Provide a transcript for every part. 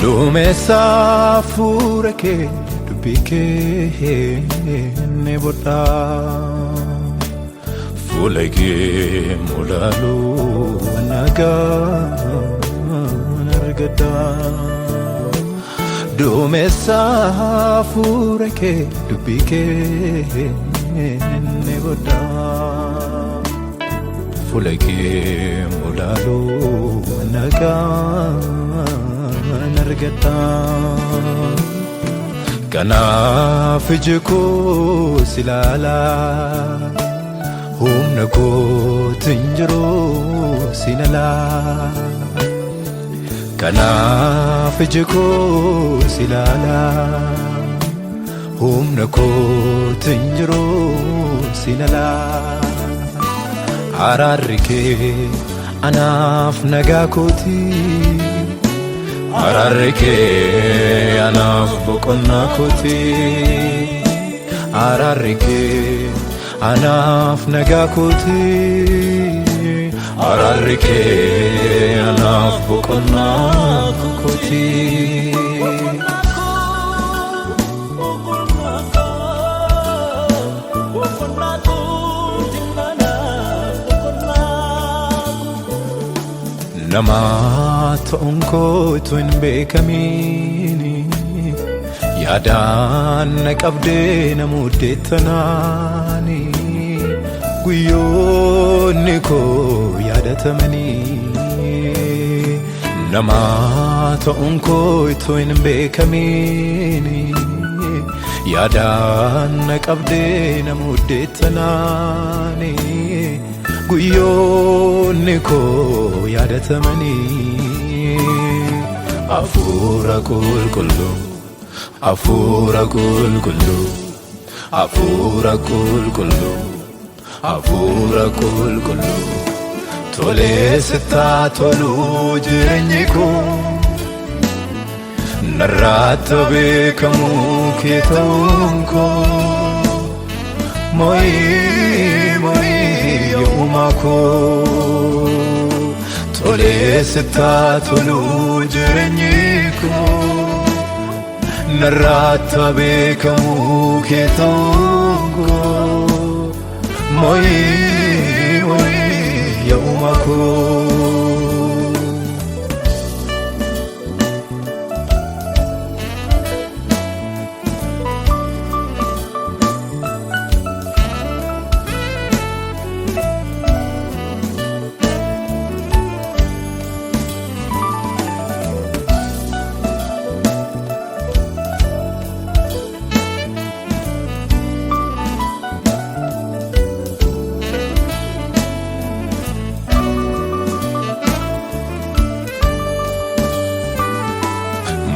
Duumessa fuula kee dubbii kee ni bodha fuula kee mulaaluu nagaan argadha. Duumessa fuula kee dubbii kee ni bodha fuula kee mulaaluu nagaan argadha. Kanaaf iji koo si ilaala humna kootiin jiru si ilaala. Kanaaf iji koo si ilaala humna kootiin jiru si ilaala. Araarri kee anaaf nagaa kooti. Araarri kee anaaf boqonnaa kooti. Araarri kee anaaf nagaa kooti. Araarri kee anaaf boqonnaa kooti. Nama ta'uun koo utuu hin beekamiin yaadaan na qabdee na muddeettanaani guyyoonni koo yaadatamanii. Nama ta'uun koo utuu hin beekamiin yaadaan na qabdee na muddeettanaani guyyoonni koo yaadatamanii. Hafuura qulqulluu, hafuura qulqulluu, hafuura qulqulluu, hafuura qulqulluu tolee sittaa toluu jireenyi koo narraatti beekamuu kee ta'uun koo moo'ii yooma koo tolee sittaa toluu jireenyi koo narraatti beekamuu kee ta'uun koo moo'ii yooma koo.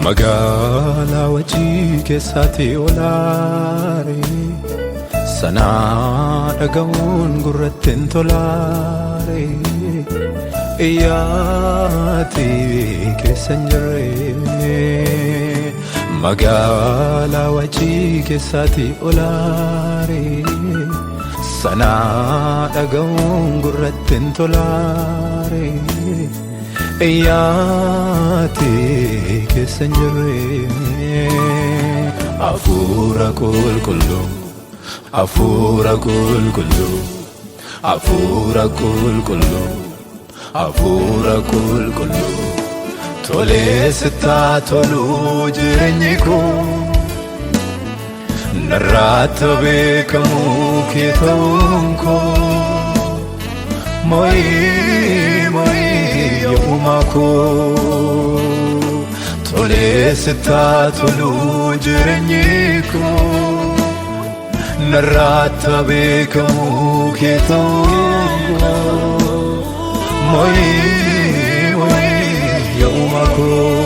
Magaalaa wajjii keessaatti olaare sanaa dhaga'uun gurratti hin tolaare. Iyyaati keessa hin jirre magaalaa wajjii keessaatti olaare sanaa dhaga'uun gurratti hin tolaare. Iyyaati keessa hin jirre. Hafuura qulqulluu, hafuura qulqulluu, hafuura qulqulluu, hafuura qulqulluu tolee sittaa toluu jireenyi koo narraatti beekamuu kee ta'uun koo moo'ii yooma koo tolee sittaa toluu jireenyi koo narraatti beekamuu kee ta'uun koo moo'ii yooma koo.